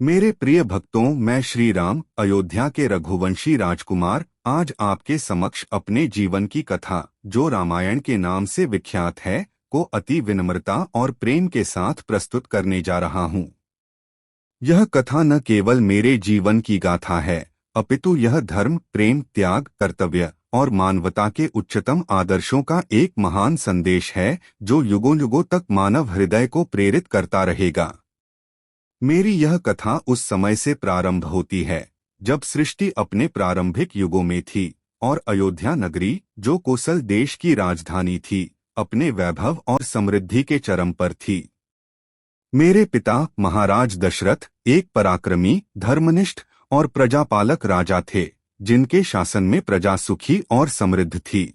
मेरे प्रिय भक्तों, मैं श्री राम, अयोध्या के रघुवंशी राजकुमार, आज आपके समक्ष अपने जीवन की कथा, जो रामायण के नाम से विख्यात है, को अति विनम्रता और प्रेम के साथ प्रस्तुत करने जा रहा हूँ। यह कथा न केवल मेरे जीवन की गाथा है, अपितु यह धर्म, प्रेम, त्याग, कर्तव्य और मानवता के उच्चतम आदर्शों का एक महान संदेश है, जो युगों युगों तक मानव हृदय को प्रेरित करता रहेगा। मेरी यह कथा उस समय से प्रारंभ होती है जब सृष्टि अपने प्रारंभिक युगों में थी और अयोध्या नगरी, जो कोसल देश की राजधानी थी, अपने वैभव और समृद्धि के चरम पर थी। मेरे पिता महाराज दशरथ एक पराक्रमी, धर्मनिष्ठ और प्रजापालक राजा थे, जिनके शासन में प्रजा सुखी और समृद्ध थी।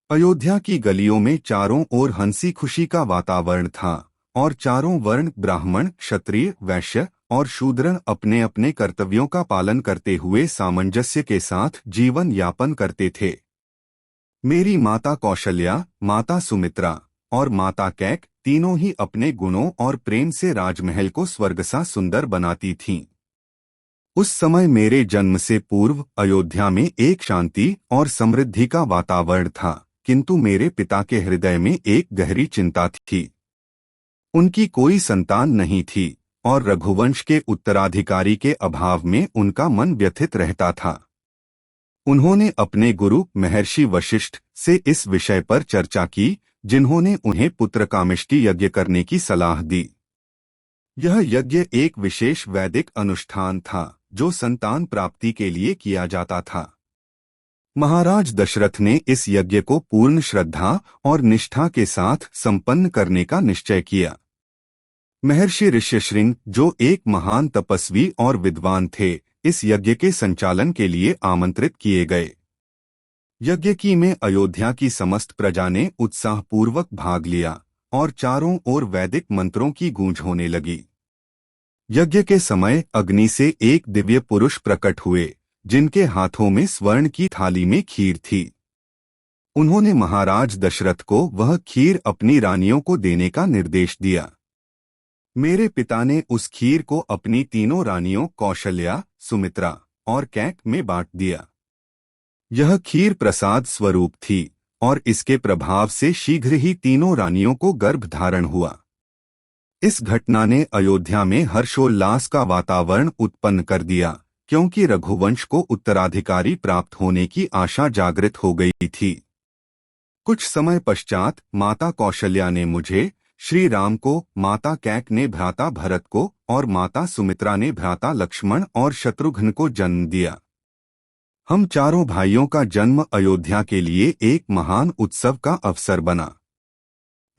अयोध्या की गलियों में चारों ओर हंसी खुशी का वातावरण था और चारों वर्ण, ब्राह्मण, क्षत्रिय, वैश्य और शूद्र अपने अपने कर्तव्यों का पालन करते हुए सामंजस्य के साथ जीवन यापन करते थे। मेरी माता कौशल्या, माता सुमित्रा और माता कैक तीनों ही अपने गुणों और प्रेम से राजमहल को स्वर्ग सा सुंदर बनाती थीं। उस समय मेरे जन्म से पूर्व अयोध्या में एक शांति और समृद्धि का वातावरण था, किंतु मेरे पिता के हृदय में एक गहरी चिंता थी। उनकी कोई संतान नहीं थी और रघुवंश के उत्तराधिकारी के अभाव में उनका मन व्यथित रहता था। उन्होंने अपने गुरु महर्षि वशिष्ठ से इस विषय पर चर्चा की, जिन्होंने उन्हें पुत्र कामिष्टि यज्ञ करने की सलाह दी। यह यज्ञ एक विशेष वैदिक अनुष्ठान था, जो संतान प्राप्ति के लिए किया जाता था। महाराज दशरथ ने इस यज्ञ को पूर्ण श्रद्धा और निष्ठा के साथ संपन्न करने का निश्चय किया। महर्षि ऋष्यशृंग, जो एक महान तपस्वी और विद्वान थे, इस यज्ञ के संचालन के लिए आमंत्रित किए गए। यज्ञ की में अयोध्या की समस्त प्रजा ने उत्साहपूर्वक भाग लिया और चारों ओर वैदिक मंत्रों की गूंज होने लगी। यज्ञ के समय अग्नि से एक दिव्य पुरुष प्रकट हुए, जिनके हाथों में स्वर्ण की थाली में खीर थी। उन्होंने महाराज दशरथ को वह खीर अपनी रानियों को देने का निर्देश दिया। मेरे पिता ने उस खीर को अपनी तीनों रानियों कौशल्या, सुमित्रा और कैक में बांट दिया। यह खीर प्रसाद स्वरूप थी और इसके प्रभाव से शीघ्र ही तीनों रानियों को गर्भ धारण हुआ। इस घटना ने अयोध्या में हर्षोल्लास का वातावरण उत्पन्न कर दिया, क्योंकि रघुवंश को उत्तराधिकारी प्राप्त होने की आशा जागृत हो गई थी। कुछ समय पश्चात माता कौशल्या ने मुझे, श्री राम को, माता कैक ने भ्राता भरत को और माता सुमित्रा ने भ्राता लक्ष्मण और शत्रुघ्न को जन्म दिया। हम चारों भाइयों का जन्म अयोध्या के लिए एक महान उत्सव का अवसर बना।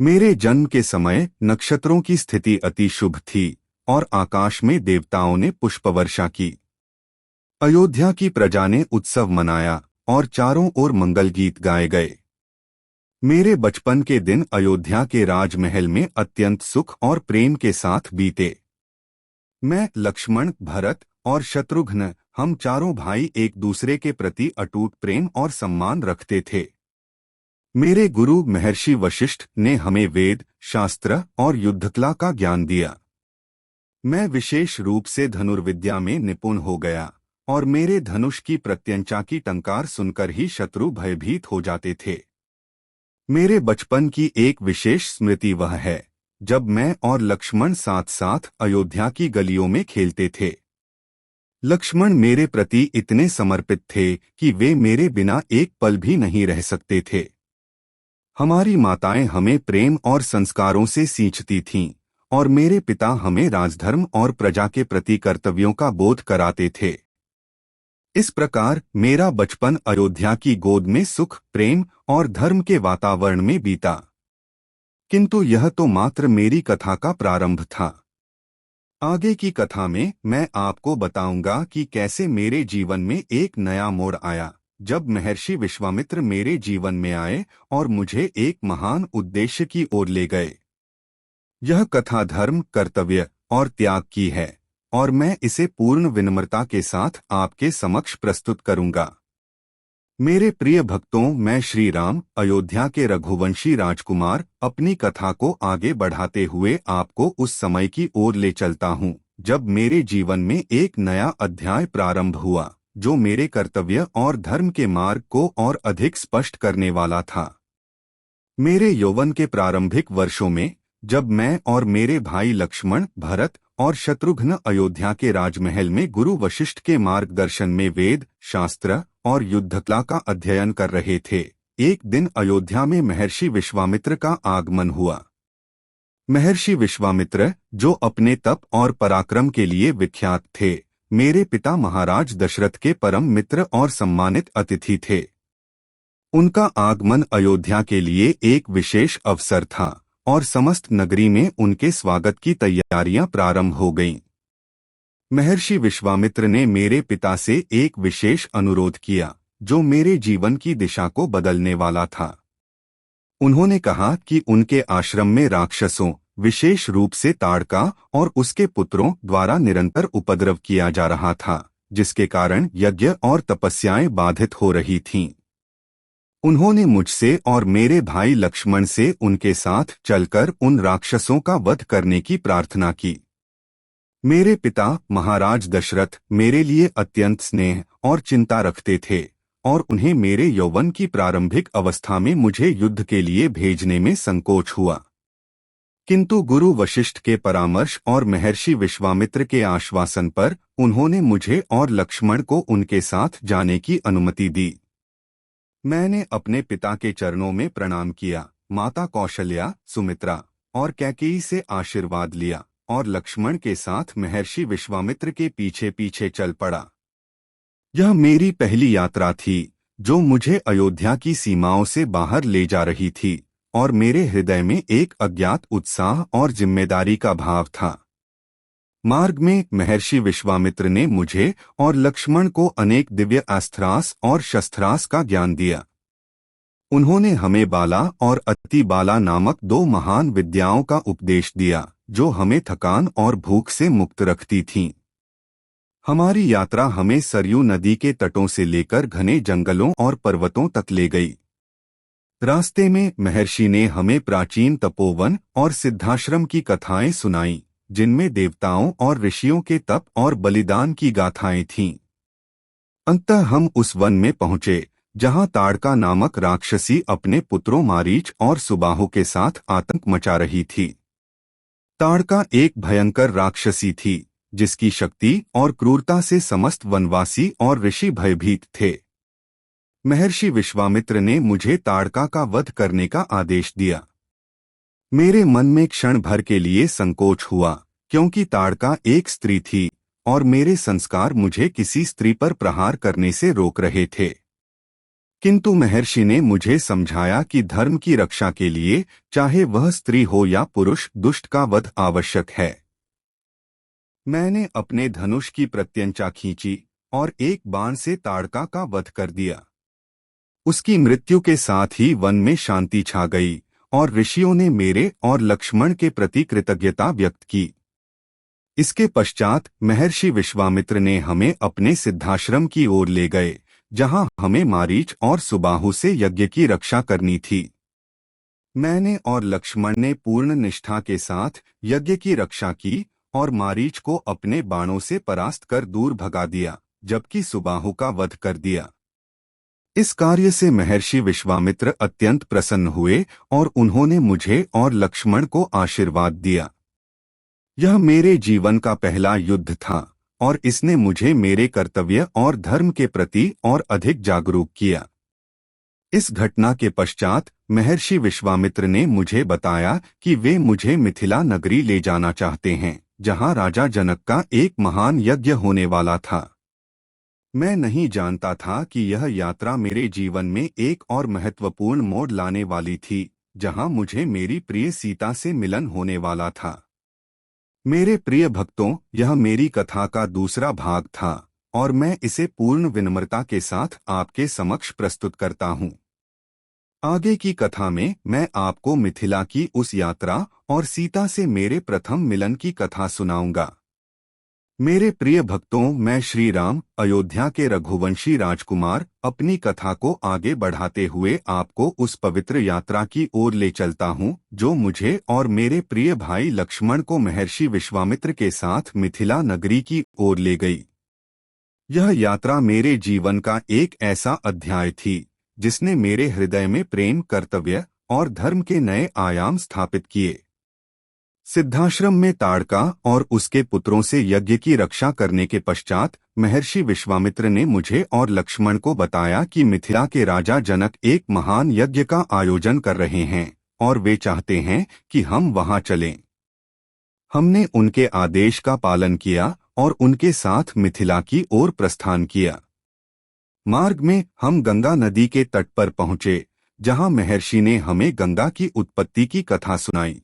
मेरे जन्म के समय नक्षत्रों की स्थिति अति शुभ थी और आकाश में देवताओं ने पुष्पवर्षा की। अयोध्या की प्रजा ने उत्सव मनाया और चारों ओर मंगल गीत गाए गए। मेरे बचपन के दिन अयोध्या के राजमहल में अत्यंत सुख और प्रेम के साथ बीते। मैं, लक्ष्मण, भरत और शत्रुघ्न, हम चारों भाई एक दूसरे के प्रति अटूट प्रेम और सम्मान रखते थे। मेरे गुरु महर्षि वशिष्ठ ने हमें वेद, शास्त्र और युद्धकला का ज्ञान दिया। मैं विशेष रूप से धनुर्विद्या में निपुण हो गया और मेरे धनुष की प्रत्यंचा की टंकार सुनकर ही शत्रु भयभीत हो जाते थे। मेरे बचपन की एक विशेष स्मृति वह है जब मैं और लक्ष्मण साथ साथ अयोध्या की गलियों में खेलते थे। लक्ष्मण मेरे प्रति इतने समर्पित थे कि वे मेरे बिना एक पल भी नहीं रह सकते थे। हमारी माताएं हमें प्रेम और संस्कारों से सींचती थीं और मेरे पिता हमें राजधर्म और प्रजा के प्रति कर्तव्यों का बोध कराते थे। इस प्रकार मेरा बचपन अयोध्या की गोद में सुख, प्रेम और धर्म के वातावरण में बीता। किंतु यह तो मात्र मेरी कथा का प्रारंभ था। आगे की कथा में मैं आपको बताऊंगा कि कैसे मेरे जीवन में एक नया मोड़ आया, जब महर्षि विश्वामित्र मेरे जीवन में आए और मुझे एक महान उद्देश्य की ओर ले गए। यह कथा धर्म, कर्तव्य और त्याग की है और मैं इसे पूर्ण विनम्रता के साथ आपके समक्ष प्रस्तुत करूंगा। मेरे प्रिय भक्तों, मैं श्री राम, अयोध्या के रघुवंशी राजकुमार, अपनी कथा को आगे बढ़ाते हुए आपको उस समय की ओर ले चलता हूँ जब मेरे जीवन में एक नया अध्याय प्रारंभ हुआ जो मेरे कर्तव्य और धर्म के मार्ग को और अधिक स्पष्ट करने वाला था। मेरे यौवन के प्रारंभिक वर्षों में जब मैं और मेरे भाई लक्ष्मण, भरत और शत्रुघ्न अयोध्या के राजमहल में गुरु वशिष्ठ के मार्गदर्शन में वेद, शास्त्र और युद्धकला का अध्ययन कर रहे थे, एक दिन अयोध्या में महर्षि विश्वामित्र का आगमन हुआ। महर्षि विश्वामित्र, जो अपने तप और पराक्रम के लिए विख्यात थे, मेरे पिता महाराज दशरथ के परम मित्र और सम्मानित अतिथि थे। उनका आगमन अयोध्या के लिए एक विशेष अवसर था और समस्त नगरी में उनके स्वागत की तैयारियां प्रारंभ हो गईं। महर्षि विश्वामित्र ने मेरे पिता से एक विशेष अनुरोध किया जो मेरे जीवन की दिशा को बदलने वाला था। उन्होंने कहा कि उनके आश्रम में राक्षसों, विशेष रूप से ताड़का और उसके पुत्रों द्वारा निरंतर उपद्रव किया जा रहा था, जिसके कारण यज्ञ और तपस्याएं बाधित हो रही थीं। उन्होंने मुझसे और मेरे भाई लक्ष्मण से उनके साथ चलकर उन राक्षसों का वध करने की प्रार्थना की। मेरे पिता महाराज दशरथ मेरे लिए अत्यंत स्नेह और चिंता रखते थे और उन्हें मेरे यौवन की प्रारंभिक अवस्था में मुझे युद्ध के लिए भेजने में संकोच हुआ। किंतु गुरु वशिष्ठ के परामर्श और महर्षि विश्वामित्र के आश्वासन पर उन्होंने मुझे और लक्ष्मण को उनके साथ जाने की अनुमति दी। मैंने अपने पिता के चरणों में प्रणाम किया, माता कौशल्या, सुमित्रा और कैकेयी से आशीर्वाद लिया और लक्ष्मण के साथ महर्षि विश्वामित्र के पीछे पीछे चल पड़ा। यह मेरी पहली यात्रा थी जो मुझे अयोध्या की सीमाओं से बाहर ले जा रही थी और मेरे हृदय में एक अज्ञात उत्साह और जिम्मेदारी का भाव था। मार्ग में महर्षि विश्वामित्र ने मुझे और लक्ष्मण को अनेक दिव्य अस्त्रास और शस्त्रास का ज्ञान दिया। उन्होंने हमें बाला और अति बाला नामक दो महान विद्याओं का उपदेश दिया जो हमें थकान और भूख से मुक्त रखती थीं। हमारी यात्रा हमें सरयू नदी के तटों से लेकर घने जंगलों और पर्वतों तक ले गई। रास्ते में महर्षि ने हमें प्राचीन तपोवन और सिद्धाश्रम की कथाएं सुनाईं, जिनमें देवताओं और ऋषियों के तप और बलिदान की गाथाएं थीं। अंततः हम उस वन में पहुंचे जहां ताड़का नामक राक्षसी अपने पुत्रों मारीच और सुबाहु के साथ आतंक मचा रही थी। ताड़का एक भयंकर राक्षसी थी जिसकी शक्ति और क्रूरता से समस्त वनवासी और ऋषि भयभीत थे। महर्षि विश्वामित्र ने मुझे ताड़का का वध करने का आदेश दिया। मेरे मन में क्षण भर के लिए संकोच हुआ क्योंकि ताड़का एक स्त्री थी और मेरे संस्कार मुझे किसी स्त्री पर प्रहार करने से रोक रहे थे। किंतु महर्षि ने मुझे समझाया कि धर्म की रक्षा के लिए चाहे वह स्त्री हो या पुरुष, दुष्ट का वध आवश्यक है। मैंने अपने धनुष की प्रत्यंचा खींची और एक बाण से ताड़का का वध कर दिया। उसकी मृत्यु के साथ ही वन में शांति छा गई और ऋषियों ने मेरे और लक्ष्मण के प्रति कृतज्ञता व्यक्त की। इसके पश्चात महर्षि विश्वामित्र ने हमें अपने सिद्धाश्रम की ओर ले गए जहां हमें मारीच और सुबाहु से यज्ञ की रक्षा करनी थी। मैंने और लक्ष्मण ने पूर्ण निष्ठा के साथ यज्ञ की रक्षा की और मारीच को अपने बाणों से परास्त कर दूर भगा दिया, जबकि सुबाहु का वध कर दिया। इस कार्य से महर्षि विश्वामित्र अत्यंत प्रसन्न हुए और उन्होंने मुझे और लक्ष्मण को आशीर्वाद दिया। यह मेरे जीवन का पहला युद्ध था और इसने मुझे मेरे कर्तव्य और धर्म के प्रति और अधिक जागरूक किया। इस घटना के पश्चात महर्षि विश्वामित्र ने मुझे बताया कि वे मुझे मिथिला नगरी ले जाना चाहते हैं, जहां राजा जनक का एक महान यज्ञ होने वाला था। मैं नहीं जानता था कि यह यात्रा मेरे जीवन में एक और महत्वपूर्ण मोड़ लाने वाली थी, जहां मुझे मेरी प्रिय सीता से मिलन होने वाला था। मेरे प्रिय भक्तों, यह मेरी कथा का दूसरा भाग था और मैं इसे पूर्ण विनम्रता के साथ आपके समक्ष प्रस्तुत करता हूँ। आगे की कथा में मैं आपको मिथिला की उस यात्रा और सीता से मेरे प्रथम मिलन की कथा सुनाऊंगा। मेरे प्रिय भक्तों, मैं श्री राम, अयोध्या के रघुवंशी राजकुमार, अपनी कथा को आगे बढ़ाते हुए आपको उस पवित्र यात्रा की ओर ले चलता हूँ जो मुझे और मेरे प्रिय भाई लक्ष्मण को महर्षि विश्वामित्र के साथ मिथिला नगरी की ओर ले गई। यह यात्रा मेरे जीवन का एक ऐसा अध्याय थी जिसने मेरे हृदय में प्रेम, कर्तव्य और धर्म के नए आयाम स्थापित किए। सिद्धाश्रम में ताड़का और उसके पुत्रों से यज्ञ की रक्षा करने के पश्चात महर्षि विश्वामित्र ने मुझे और लक्ष्मण को बताया कि मिथिला के राजा जनक एक महान यज्ञ का आयोजन कर रहे हैं और वे चाहते हैं कि हम वहां चलें। हमने उनके आदेश का पालन किया और उनके साथ मिथिला की ओर प्रस्थान किया। मार्ग में हम गंगा नदी के तट पर पहुंचे, जहां महर्षि ने हमें गंगा की उत्पत्ति की कथा सुनाई।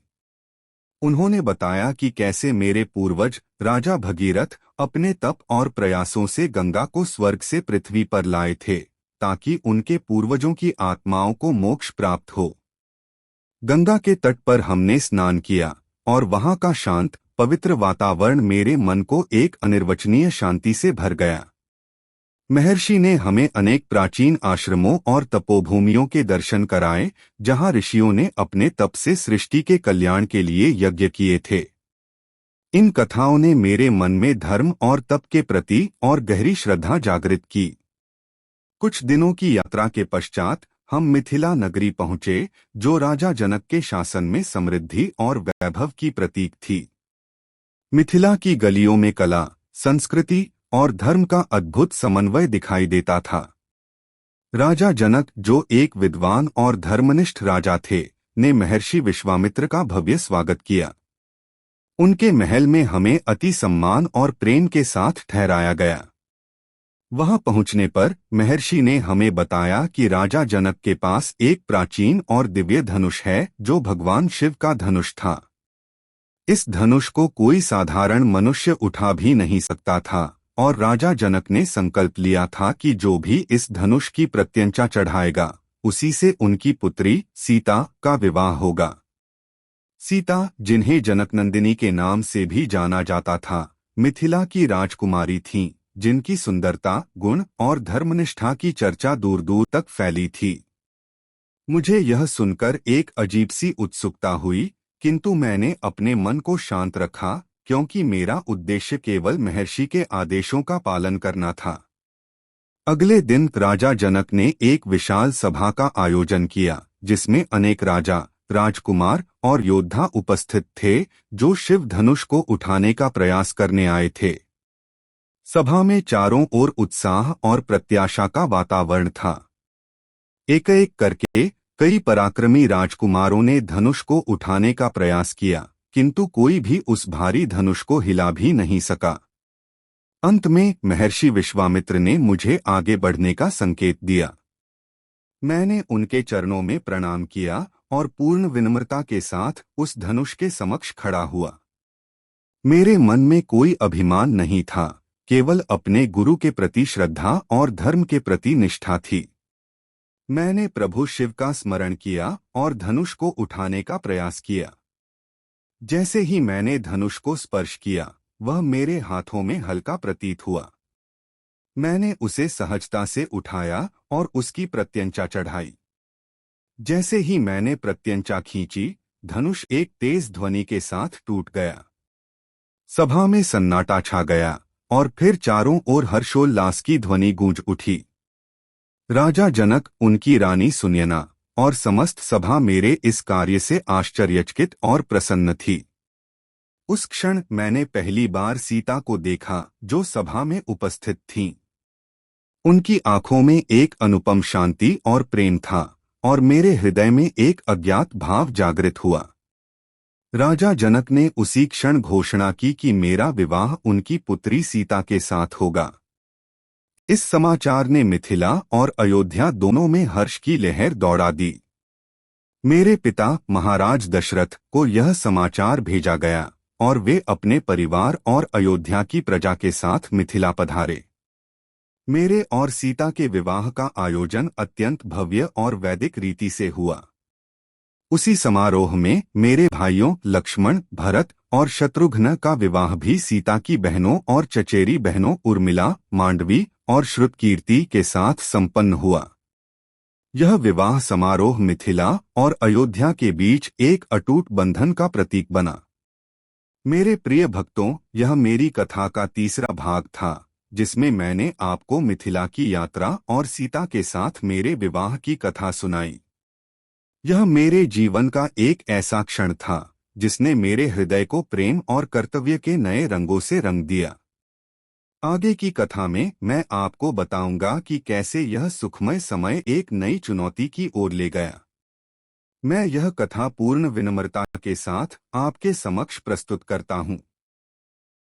उन्होंने बताया कि कैसे मेरे पूर्वज राजा भगीरथ अपने तप और प्रयासों से गंगा को स्वर्ग से पृथ्वी पर लाए थे ताकि उनके पूर्वजों की आत्माओं को मोक्ष प्राप्त हो। गंगा के तट पर हमने स्नान किया और वहां का शांत, पवित्र वातावरण मेरे मन को एक अनिर्वचनीय शांति से भर गया। महर्षि ने हमें अनेक प्राचीन आश्रमों और तपोभूमियों के दर्शन कराए, जहां ऋषियों ने अपने तप से सृष्टि के कल्याण के लिए यज्ञ किए थे। इन कथाओं ने मेरे मन में धर्म और तप के प्रति और गहरी श्रद्धा जागृत की। कुछ दिनों की यात्रा के पश्चात हम मिथिला नगरी पहुंचे, जो राजा जनक के शासन में समृद्धि और वैभव की प्रतीक थी। मिथिला की गलियों में कला, संस्कृति और धर्म का अद्भुत समन्वय दिखाई देता था। राजा जनक, जो एक विद्वान और धर्मनिष्ठ राजा थे, ने महर्षि विश्वामित्र का भव्य स्वागत किया। उनके महल में हमें अति सम्मान और प्रेम के साथ ठहराया गया। वहां पहुंचने पर महर्षि ने हमें बताया कि राजा जनक के पास एक प्राचीन और दिव्य धनुष है, जो भगवान शिव का धनुष था। इस धनुष को कोई साधारण मनुष्य उठा भी नहीं सकता था और राजा जनक ने संकल्प लिया था कि जो भी इस धनुष की प्रत्यंचा चढ़ाएगा, उसी से उनकी पुत्री सीता का विवाह होगा। सीता, जिन्हें जनकनंदिनी के नाम से भी जाना जाता था, मिथिला की राजकुमारी थीं, जिनकी सुंदरता, गुण और धर्मनिष्ठा की चर्चा दूर दूर तक फैली थी। मुझे यह सुनकर एक अजीब सी उत्सुकता हुई, किंतु मैंने अपने मन को शांत रखा, क्योंकि मेरा उद्देश्य केवल महर्षि के आदेशों का पालन करना था। अगले दिन राजा जनक ने एक विशाल सभा का आयोजन किया, जिसमें अनेक राजा, राजकुमार और योद्धा उपस्थित थे, जो शिव धनुष को उठाने का प्रयास करने आए थे। सभा में चारों ओर उत्साह और प्रत्याशा का वातावरण था। एक-एक करके कई पराक्रमी राजकुमारों ने धनुष को उठाने का प्रयास किया, किंतु कोई भी उस भारी धनुष को हिला भी नहीं सका। अंत में महर्षि विश्वामित्र ने मुझे आगे बढ़ने का संकेत दिया। मैंने उनके चरणों में प्रणाम किया और पूर्ण विनम्रता के साथ उस धनुष के समक्ष खड़ा हुआ। मेरे मन में कोई अभिमान नहीं था, केवल अपने गुरु के प्रति श्रद्धा और धर्म के प्रति निष्ठा थी। मैंने प्रभु शिव का स्मरण किया और धनुष को उठाने का प्रयास किया। जैसे ही मैंने धनुष को स्पर्श किया, वह मेरे हाथों में हल्का प्रतीत हुआ। मैंने उसे सहजता से उठाया और उसकी प्रत्यंचा चढ़ाई। जैसे ही मैंने प्रत्यंचा खींची, धनुष एक तेज ध्वनि के साथ टूट गया। सभा में सन्नाटा छा गया और फिर चारों ओर हर्षोल्लास की ध्वनि गूंज उठी। राजा जनक, उनकी रानी सुनयना और समस्त सभा मेरे इस कार्य से आश्चर्यचकित और प्रसन्न थी। उस क्षण मैंने पहली बार सीता को देखा, जो सभा में उपस्थित थीं। उनकी आंखों में एक अनुपम शांति और प्रेम था और मेरे हृदय में एक अज्ञात भाव जागृत हुआ। राजा जनक ने उसी क्षण घोषणा की कि मेरा विवाह उनकी पुत्री सीता के साथ होगा। इस समाचार ने मिथिला और अयोध्या दोनों में हर्ष की लहर दौड़ा दी। मेरे पिता महाराज दशरथ को यह समाचार भेजा गया और वे अपने परिवार और अयोध्या की प्रजा के साथ मिथिला पधारे। मेरे और सीता के विवाह का आयोजन अत्यंत भव्य और वैदिक रीति से हुआ। उसी समारोह में मेरे भाइयों लक्ष्मण, भरत और शत्रुघ्न का विवाह भी सीता की बहनों और चचेरी बहनों उर्मिला, मांडवी और श्रुतकीर्ति के साथ संपन्न हुआ। यह विवाह समारोह मिथिला और अयोध्या के बीच एक अटूट बंधन का प्रतीक बना। मेरे प्रिय भक्तों, यह मेरी कथा का तीसरा भाग था, जिसमें मैंने आपको मिथिला की यात्रा और सीता के साथ मेरे विवाह की कथा सुनाई। यह मेरे जीवन का एक ऐसा क्षण था जिसने मेरे हृदय को प्रेम और कर्तव्य के नए रंगों से रंग दिया। आगे की कथा में मैं आपको बताऊंगा कि कैसे यह सुखमय समय एक नई चुनौती की ओर ले गया। मैं यह कथा पूर्ण विनम्रता के साथ आपके समक्ष प्रस्तुत करता हूँ।